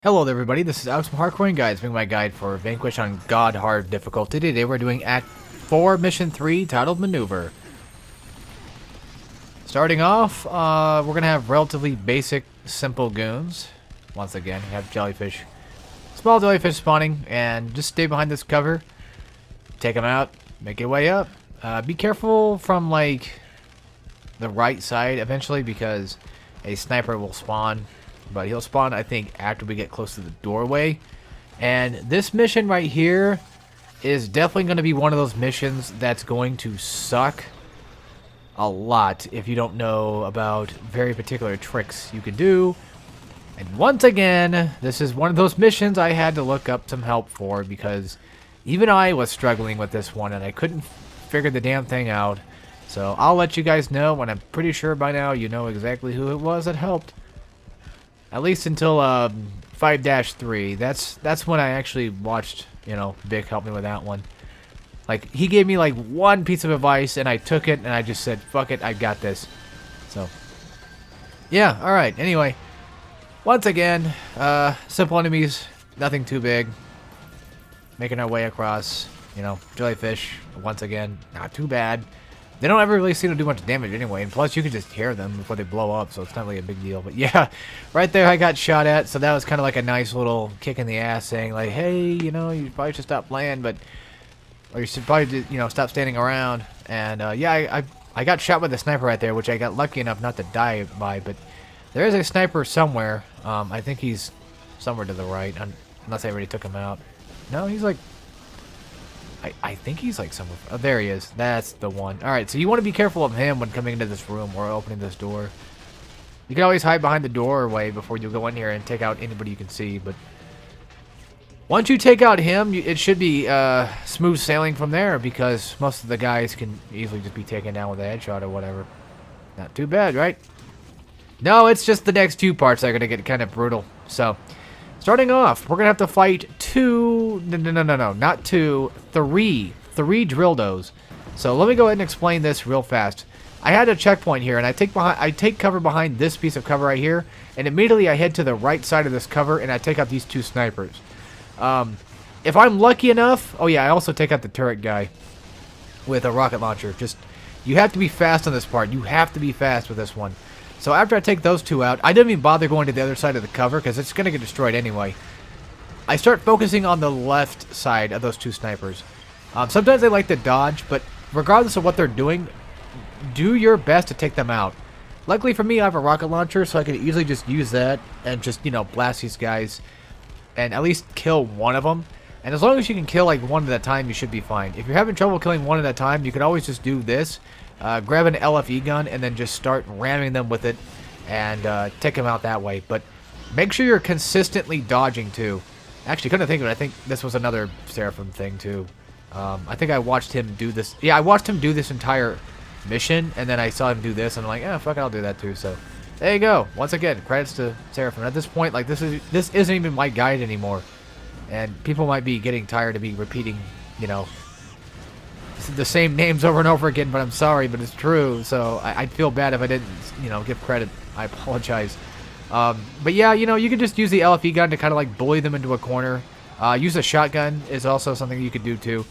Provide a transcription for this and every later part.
Hello there everybody, this is Alex from Hardcore Guides, bringing my guide for Vanquish on God Hard difficulty. Today we're doing Act 4, Mission 3, titled Maneuver. Starting off, we're going to have relatively basic, simple goons. Once again, you have jellyfish. Small jellyfish spawning, and just stay behind this cover. Take them out, make your way up. Be careful from, like, the right side eventually, because a sniper will spawn. But he'll spawn, I think, after we get close to the doorway. And this mission right here is definitely going to be one of those missions that's going to suck a lot if you don't know about very particular tricks you can do. And once again, this is one of those missions I had to look up some help for, because even I was struggling with this one and I couldn't figure the damn thing out. So I'll let you guys know, when I'm pretty sure by now you know exactly who it was that helped. At least until 5-3. That's when I actually watched, you know, Vic help me with that one. Like, he gave me like one piece of advice and I took it and I just said, fuck it, I got this. So, yeah, alright. Anyway, once again, simple enemies, nothing too big. Making our way across, you know, jellyfish, once again, not too bad. They don't ever really seem to do much damage anyway, and plus you can just hear them before they blow up, so it's not really a big deal. But yeah, right there I got shot at, so that was kind of like a nice little kick in the ass, saying like, hey, you know, you probably should stop playing, or you should probably, you know, stop standing around. And yeah, I got shot with a sniper right there, which I got lucky enough not to die by, but there is a sniper somewhere. I think he's somewhere to the right, unless I already took him out. No, he's like... I think he's like somewhere. Oh, there he is. That's the one. Alright, so you want to be careful of him when coming into this room or opening this door. You can always hide behind the doorway before you go in here and take out anybody you can see, but once you take out him, it should be smooth sailing from there, because most of the guys can easily just be taken down with a headshot or whatever. Not too bad, right? No, it's just the next two parts that are going to get kind of brutal. So, starting off, we're going to have to fight three Drildos. So let me go ahead and explain this real fast. I had a checkpoint here, and I take cover behind this piece of cover right here, and immediately I head to the right side of this cover, and I take out these two snipers. If I'm lucky enough... Oh yeah, I also take out the turret guy with a rocket launcher. Just, you have to be fast on this part. You have to be fast with this one. So after I take those two out, I didn't even bother going to the other side of the cover, because it's going to get destroyed anyway. I start focusing on the left side of those two snipers. Sometimes they like to dodge, but regardless of what they're doing, do your best to take them out. Luckily for me, I have a rocket launcher, so I can easily just use that and just, you know, blast these guys and at least kill one of them. And as long as you can kill like one at a time, you should be fine. If you're having trouble killing one at a time, you can always just do this. Grab an LFE gun and then just start ramming them with it and take them out that way. But make sure you're consistently dodging too. Actually, couldn't think of it. I think this was another Seraphim thing too. I think I watched him do this. Yeah, I watched him do this entire mission, and then I saw him do this, and I'm like, fuck it, I'll do that too. So there you go. Once again, credits to Seraphim. At this point, like, this isn't even my guide anymore, and people might be getting tired of me repeating, you know, the same names over and over again. But I'm sorry, but it's true. So I'd feel bad if I didn't, you know, give credit. I apologize. But yeah, you know, you can just use the LFE gun to kind of like bully them into a corner. Use a shotgun is also something you could do too.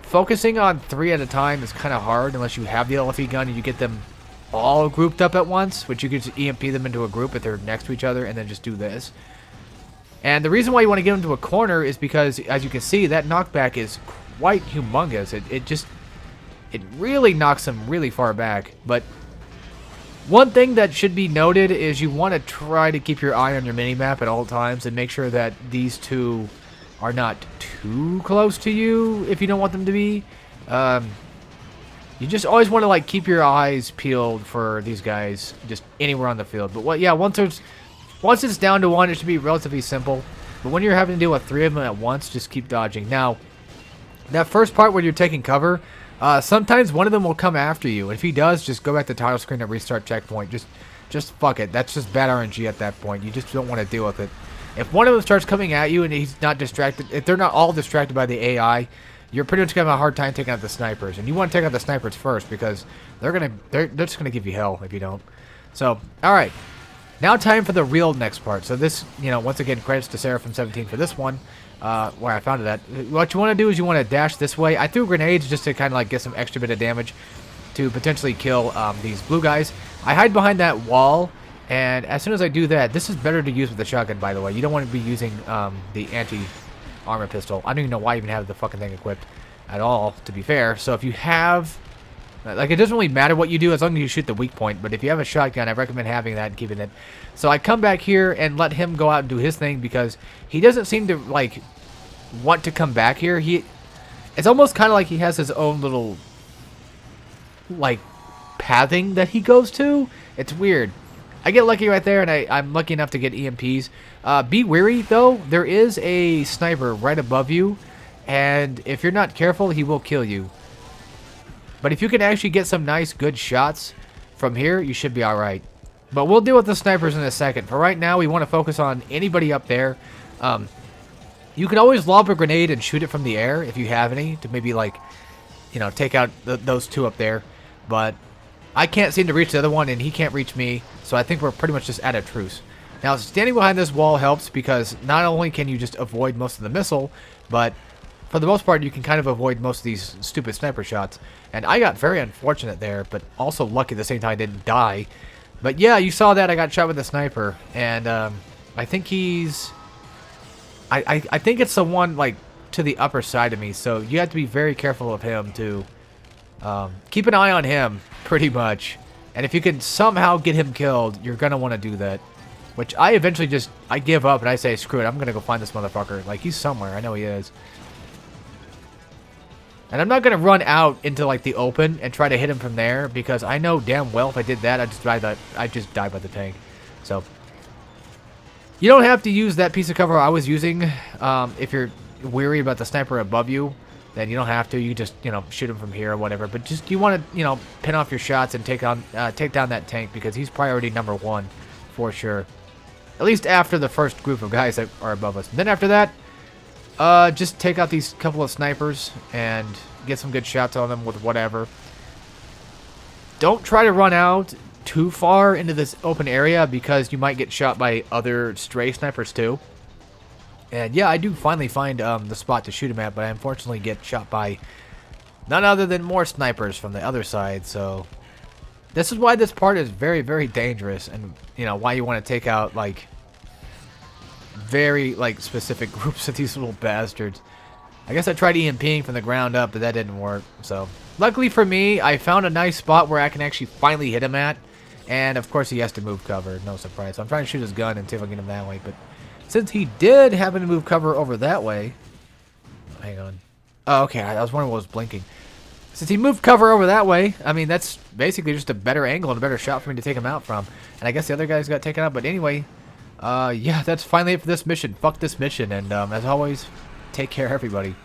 Focusing on three at a time is kind of hard unless you have the LFE gun and you get them all grouped up at once, which you could just EMP them into a group if they're next to each other and then just do this. And the reason why you want to get them to a corner is because, as you can see, that knockback is quite humongous. It really knocks them really far back. But one thing that should be noted is you want to try to keep your eye on your minimap at all times and make sure that these two are not too close to you if you don't want them to be. You just always want to like keep your eyes peeled for these guys just anywhere on the field. But what? Yeah, once it's down to one, it should be relatively simple. But when you're having to deal with three of them at once, just keep dodging. Now, that first part where you're taking cover, sometimes one of them will come after you. If he does, just go back to the title screen and restart checkpoint. Just fuck it. That's just bad RNG at that point. You just don't want to deal with it. If one of them starts coming at you and he's not distracted, if they're not all distracted by the AI, you're pretty much gonna have a hard time taking out the snipers. And you want to take out the snipers first, because they're just gonna give you hell if you don't. So, all right. Now time for the real next part. So this, you know, once again, credits to Sarah from 17 for this one, where I found it at. What you want to do is you want to dash this way. I threw grenades just to kind of like get some extra bit of damage to potentially kill these blue guys. I hide behind that wall, and as soon as I do that, this is better to use with the shotgun, by the way. You don't want to be using the anti-armor pistol. I don't even know why I even have the fucking thing equipped at all, to be fair. So if you have... Like, it doesn't really matter what you do as long as you shoot the weak point. But if you have a shotgun, I recommend having that and keeping it. So I come back here and let him go out and do his thing because he doesn't seem to, like, want to come back here. It's almost kind of like he has his own little, like, pathing that he goes to. It's weird. I get lucky right there, and I'm lucky enough to get EMPs. Be wary, though. There is a sniper right above you. And if you're not careful, he will kill you. But if you can actually get some nice, good shots from here, you should be alright. But we'll deal with the snipers in a second. For right now, we want to focus on anybody up there. You can always lob a grenade and shoot it from the air, if you have any, to maybe, like, you know, take out those two up there. But I can't seem to reach the other one, and he can't reach me. So I think we're pretty much just at a truce. Now, standing behind this wall helps because not only can you just avoid most of the missile, but... for the most part, you can kind of avoid most of these stupid sniper shots. And I got very unfortunate there, but also lucky at the same time I didn't die. But yeah, you saw that I got shot with a sniper. And I think he's... I think it's the one, like, to the upper side of me. So you have to be very careful of him, too. Keep an eye on him, pretty much. And if you can somehow get him killed, you're going to want to do that. Which I eventually just... I give up and I say, screw it, I'm going to go find this motherfucker. Like, he's somewhere. I know he is. And I'm not going to run out into, like, the open and try to hit him from there, because I know damn well if I did that, I'd just die by the tank. So, you don't have to use that piece of cover I was using. If you're weary about the sniper above you, then you don't have to. You just, you know, shoot him from here or whatever. But just, you want to, you know, pin off your shots and take down that tank, because he's priority #1 for sure. At least after the first group of guys that are above us. And then after that, just take out these couple of snipers and get some good shots on them with whatever. Don't try to run out too far into this open area because you might get shot by other stray snipers too. And yeah, I do finally find the spot to shoot him at, but I unfortunately get shot by none other than more snipers from the other side. So this is why this part is very, very dangerous, and you know why you want to take out like very, like, specific groups of these little bastards. I guess I tried EMPing from the ground up, but that didn't work. So, luckily for me, I found a nice spot where I can actually finally hit him at. And, of course, he has to move cover. No surprise. So, I'm trying to shoot his gun and see if I can get him that way. But since he did happen to move cover over that way... Hang on. Oh, okay. I was wondering what was blinking. Since he moved cover over that way, I mean, that's basically just a better angle and a better shot for me to take him out from. And I guess the other guys got taken out. But anyway... yeah, that's finally it for this mission. Fuck this mission, and as always, take care, everybody.